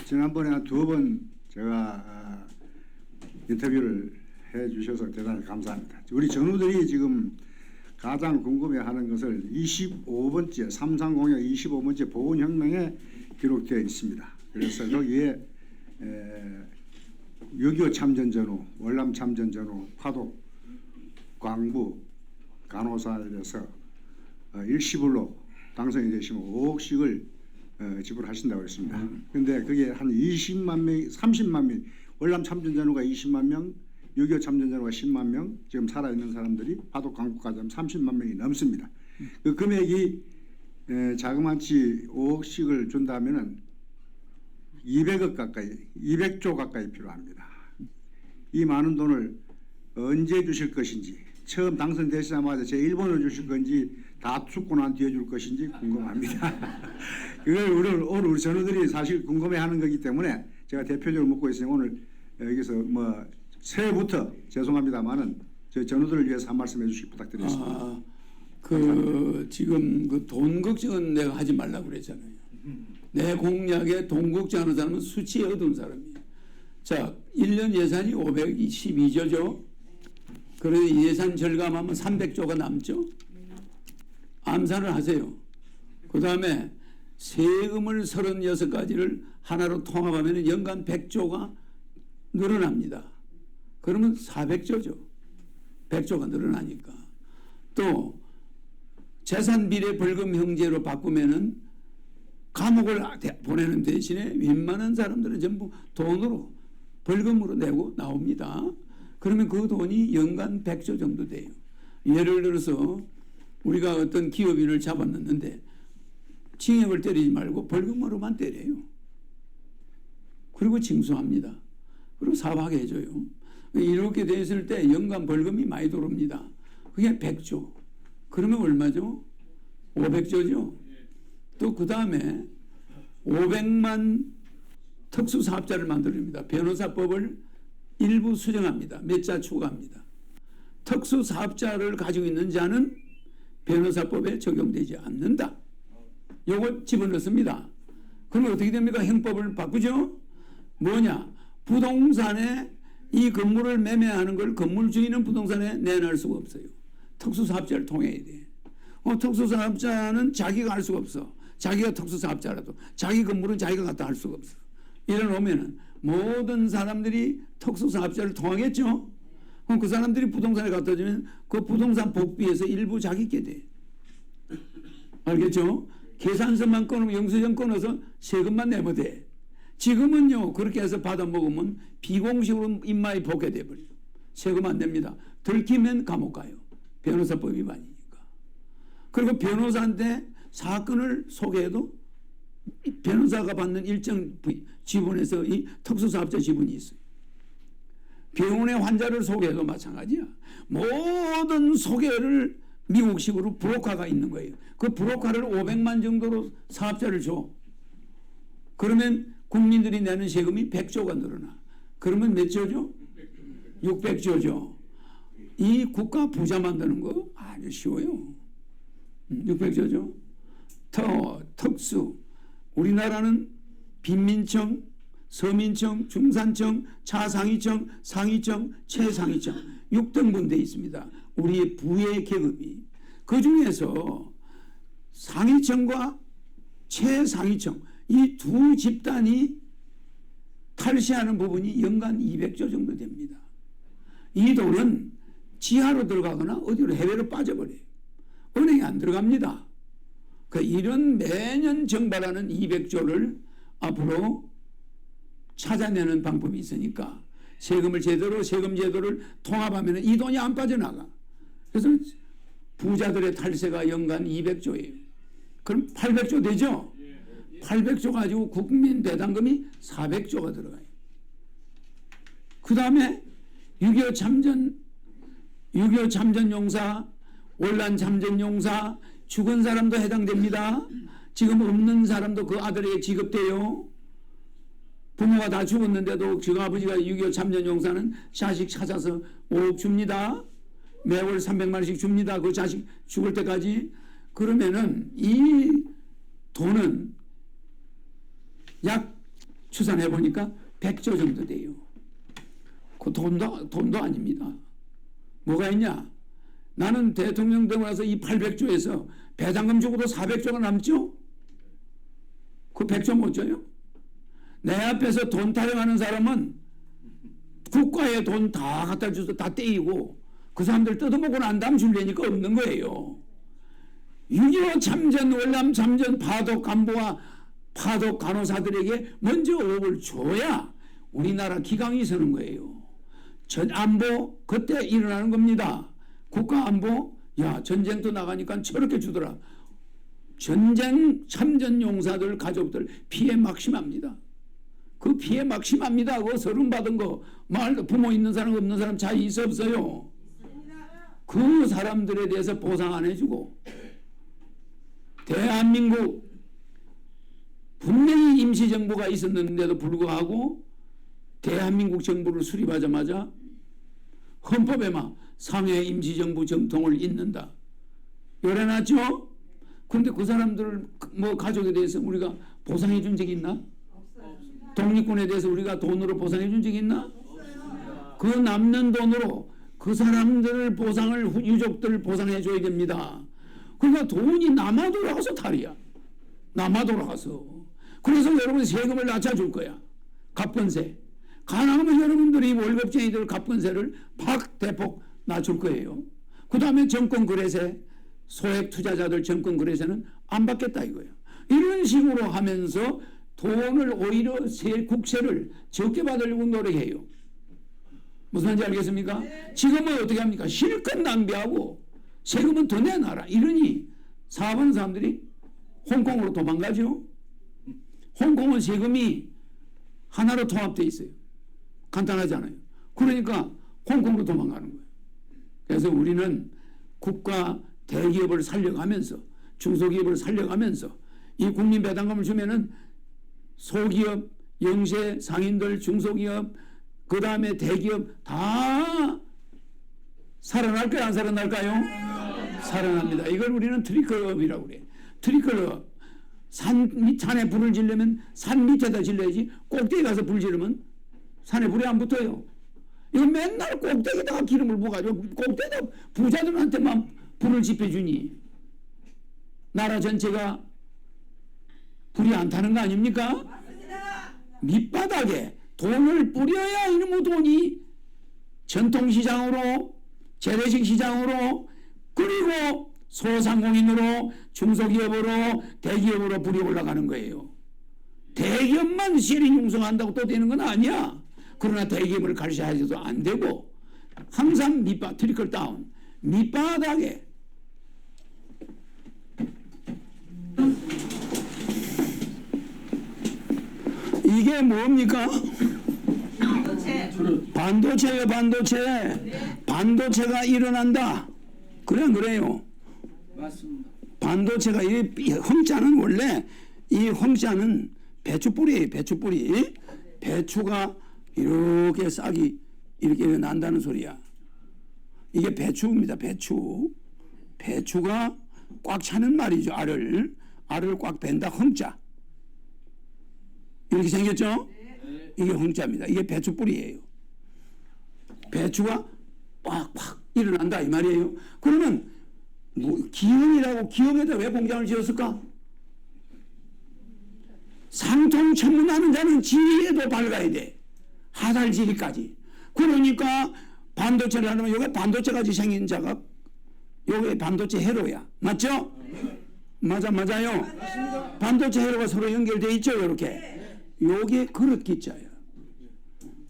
지난번에 한 2번 제가 인터뷰를 해주셔서 대단히 감사합니다. 우리 전우들이 지금 가장 궁금해하는 것을 25번째 삼상공약 25번째 보훈혁명에 기록되어 있습니다. 그래서 거기에 6.25 참전전후, 월남 참전전후, 파독, 광부, 간호사에 대해서 일시불로 당선이 되시면 5억씩을 지불하신다고 했습니다. 그런데 그게 한 20만 명, 30만 명, 월남 참전전후가 20만 명, 6.25 참전전후가 10만 명, 지금 살아있는 사람들이 파독 광부까지 하면 30만 명이 넘습니다. 그 금액이 자그마치 5억씩을 준다면은 200억 가까이, 200조 가까이 필요합니다. 이 많은 돈을 언제 주실 것인지, 처음 당선되시자마자 제 1번을 주실 건지, 다 죽고 난 뒤에 줄 것인지 궁금합니다. 그걸 오늘 우리 전우들이 사실 궁금해하는 거기 때문에 제가 대표적으로 묻고 있으니 오늘 여기서 뭐 새해부터 죄송합니다만은 저희 전우들을 위해서 한 말씀 해주시기 부탁드리겠습니다. 지금 그 돈 걱정은 내가 하지 말라고 그랬잖아요. 내 공약에 돈 걱정하는 사람은 수치에 어두운 사람이에요. 자, 1년 예산이 512조죠. 그래서 예산 절감하면 300조가 남죠. 암산을 하세요. 그 다음에 세금을 36가지를 하나로 통합하면 연간 100조가 늘어납니다. 그러면 400조죠. 100조가 늘어나니까. 또 재산 비례 벌금 형제로 바꾸면은 감옥을 보내는 대신에 웬만한 사람들은 전부 돈으로 벌금으로 내고 나옵니다. 그러면 그 돈이 연간 100조 정도 돼요. 예를 들어서 우리가 어떤 기업인을 잡아넣는데 징역을 때리지 말고 벌금으로만 때려요. 그리고 징수합니다. 그리고 사과하게 해줘요. 이렇게 됐을 때 연간 벌금이 많이 들어옵니다. 그게 100조. 그러면 얼마죠? 500조죠. 또 그 다음에 500만 특수사업자를 만들어줍니다. 변호사법을 일부 수정합니다. 몇 자 추가합니다. 특수사업자를 가지고 있는 자는 변호사법에 적용되지 않는다. 요거 집어넣습니다. 그러면 어떻게 됩니까? 형법을 바꾸죠? 뭐냐? 부동산에 이 건물을 매매하는 걸 건물 주인은 부동산에 내놓을 수가 없어요. 특수사업자를 통해야 돼. 특수사업자는 자기가 할 수가 없어. 자기가 특수사업자라도 자기 건물은 자기가 갖다 할 수가 없어. 이래놓으면 모든 사람들이 특수사업자를 통하겠죠. 그럼 그 사람들이 부동산에 갖다 주면 그 부동산 복비에서 일부 자기게 돼. 알겠죠? 계산서만 끊으면 영수증 끊어서 세금만 내면 돼. 지금은요 그렇게 해서 받아먹으면 비공식으로 인마에 복게 돼버려. 세금 안 냅니다. 들키면 감옥 가요. 변호사법 위반이니까. 그리고 변호사한테 사건을 소개해도 변호사가 받는 일정 지분에서 이 특수사업자 지분이 있어요. 병원의 환자를 소개해도 마찬가지야. 모든 소개를 미국식으로 브로커가 있는 거예요. 그 브로커를 500만 정도로 사업자를 줘. 그러면 국민들이 내는 세금이 100조가 늘어나. 그러면 몇 조죠? 600조죠. 이 국가 부자 만드는 거 아주 쉬워요. 600조죠. 특수. 우리나라는 빈민청, 서민청, 중산청, 차상위청, 상위청, 최상위청 6등분 되어 있습니다. 우리의 부의 계급이. 그 중에서 상위청과 최상위청 이 두 집단이 탈세하는 부분이 연간 200조 정도 됩니다. 이 돈은 지하로 들어가거나 어디로 해외로 빠져버려요. 은행에 안 들어갑니다. 이런 매년 정발하는 200조를 앞으로 찾아내는 방법이 있으니까 세금을 제대로 세금 제도를 통합하면 이 돈이 안 빠져나가. 그래서 부자들의 탈세가 연간 200조예요. 그럼 800조 되죠? 800조 가지고 국민 배당금이 400조가 들어가요. 그 다음에 6.25 참전 용사, 월남 참전 용사, 죽은 사람도 해당됩니다. 지금 없는 사람도 그 아들에게 지급돼요. 부모가 다 죽었는데도 그 아버지가 6.25 참전 용사는 자식 찾아서 5억 줍니다. 매월 300만 원씩 줍니다. 그 자식 죽을 때까지. 그러면은 이 돈은 추산해 보니까 100조 정도 돼요. 그 돈도 아닙니다. 뭐가 있냐? 나는 대통령 되고 나서 이 800조에서 배당금 주고도 400조가 남죠? 그 100조 못 줘요? 내 앞에서 돈 타령하는 사람은 국가에 돈 다 갖다 줘서 다 떼이고 그 사람들 뜯어먹고 난 다음 줄래니까 없는 거예요. 6.25 참전, 월남 참전 파독 간부와 파독 간호사들에게 먼저 5억을 줘야 우리나라 기강이 서는 거예요. 전 안보 그때 일어나는 겁니다. 국가 안보, 야 전쟁터 나가니까 저렇게 주더라. 전쟁 참전 용사들 가족들 피해 막심합니다. 그 피해 막심합니다. 그거 서름 받은 거 말도 부모 있는 사람 없는 사람 차이 있어 없어요? 그 사람들에 대해서 보상 안 해주고 대한민국 분명히 임시정부가 있었는데도 불구하고 대한민국 정부를 수립하자마자 헌법에 막 상해 임시정부 정통을 잇는다. 요래놨죠? 그런데 그 사람들 뭐 가족에 대해서 우리가 보상해 준 적이 있나? 독립군에 대해서 우리가 돈으로 보상해 준 적이 있나? 그 남는 돈으로 그 사람들 보상을 유족들 보상해 줘야 됩니다. 그러니까 돈이 남아 돌아가서 탈이야. 남아 돌아가서. 그래서 여러분 세금을 낮춰줄 거야. 갑건세. 가능하면 여러분들이 월급쟁이들 갑건세를 대폭 낮출 거예요. 그 다음에 정권거래세, 소액 투자자들 정권거래세는 안 받겠다 이거예요. 이런 식으로 하면서 돈을 오히려 국세를 적게 받으려고 노력해요. 무슨 말인지 알겠습니까? 지금은 어떻게 합니까? 실컷 낭비하고 세금은 더 내놔라. 이러니 사업하는 사람들이 홍콩으로 도망가죠. 홍콩은 세금이 하나로 통합되어 있어요. 간단하잖아요. 그러니까 홍콩으로 도망가는 거예요. 그래서 우리는 국가 대기업을 살려가면서 중소기업을 살려가면서 이 국민배당금을 주면은 소기업, 영세, 상인들, 중소기업, 그 다음에 대기업 다 살아날까요? 안 살아날까요? 살아납니다. 이걸 우리는 트리클업이라고 그래. 트리클업. 산에 불을 지르면 산 밑에다 질러야지 꼭대기 가서 불 지르면 산에 불이 안 붙어요. 이거 맨날 꼭대기에다가 기름을 부어가지고 꼭대기에다 부자들한테만 불을 지펴주니 나라 전체가 불이 안 타는 거 아닙니까? 밑바닥에 돈을 뿌려야 이놈의 돈이 전통시장으로 재래식 시장으로 그리고 소상공인으로 중소기업으로 대기업으로 불이 올라가는 거예요. 대기업만 시리 융성한다고 또 되는 건 아니야. 그러나 대기업을 가르쳐야지도 안 되고 항상 트리클 다운 밑바닥에 이게 뭡니까? 반도체예요. 반도체가 일어난다. 그래 그래요. 맞습니다. 반도체가 이 홍자는 원래 이 홍자는 배추뿌리예요. 배추뿌리. 배추가 이렇게 싹이 이렇게 난다는 소리야. 이게 배추입니다. 배추가 꽉 차는 말이죠. 알을 꽉 벤다. 홍자. 이렇게 생겼죠? 이게 홍자입니다. 이게 배추뿌리예요. 배추가 꽉 일어난다 이 말이에요. 그러면 뭐 기흥이라고 기흥에다 왜 공장을 지었을까? 상통천문하는 자는 지리에도 밝아야 돼. 하달지리까지. 그러니까 반도체를 하려면 여기 반도체까지 생긴 자가 여기 반도체 회로야. 맞죠? 맞아요. 반도체 회로가 서로 연결되어 있죠. 이렇게. 요게 그릇 기자예요.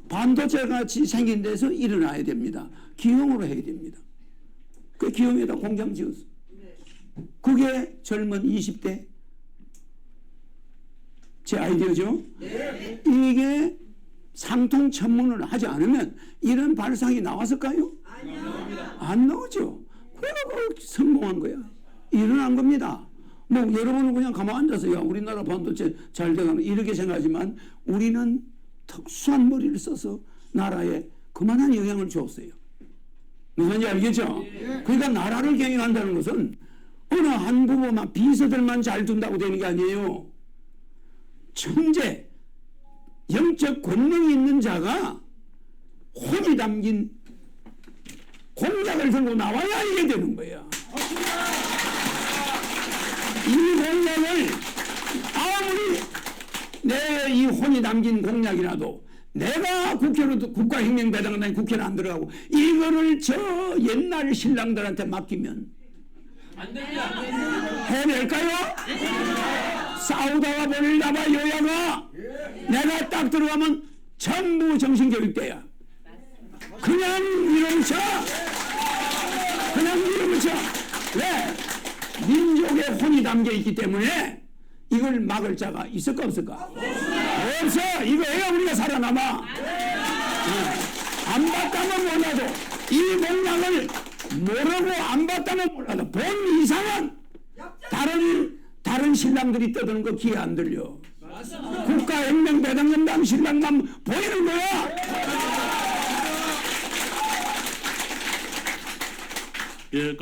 반도체같이 생긴 데서 일어나야 됩니다. 기흥으로 해야 됩니다. 그 기흥에다 공장 지었어. 그게 젊은 20대 제 아이디어죠. 이게 상통천문을 하지 않으면 이런 발상이 나왔을까요? 안 나오죠. 그래서 성공한 거야. 일어난 겁니다. 뭐 여러분은 그냥 가만 앉아서 야 우리나라 반도체 잘 돼가는 이렇게 생각하지만 우리는 특수한 머리를 써서 나라에 그만한 영향을 줬어요. 무슨지 알겠죠? 그러니까 나라를 경영한다는 것은 어느 한 부모만 비서들만 잘 둔다고 되는 게 아니에요. 천재 영적 권능이 있는 자가 혼이 담긴 공약을 들고 나와야 이게 되는 거야. 이 공약을 아무리 내 이 혼이 담긴 공약이라도 내가 국가혁명배당단에 국회를 안 들어가고 이거를 저 옛날 신랑들한테 맡기면 해낼까요? 싸우다가 버리다가 여야가 내가 딱 들어가면 전부 정신교육대야. 그냥 밀어붙여. 그냥 밀어붙여. 왜? 민족의 혼이 담겨 있기 때문에 이걸 막을 자가 있을까 없을까? 없어. 이거 해야 우리가 살아남아. 안 봤다면 몰라도 이 공약을 모르고 안 봤다면 몰라도 본 이상은 다른 신랑들이 떠드는 거 귀에 안 들려. 국가혁명배당연당 신랑만 보이는 거야. 예,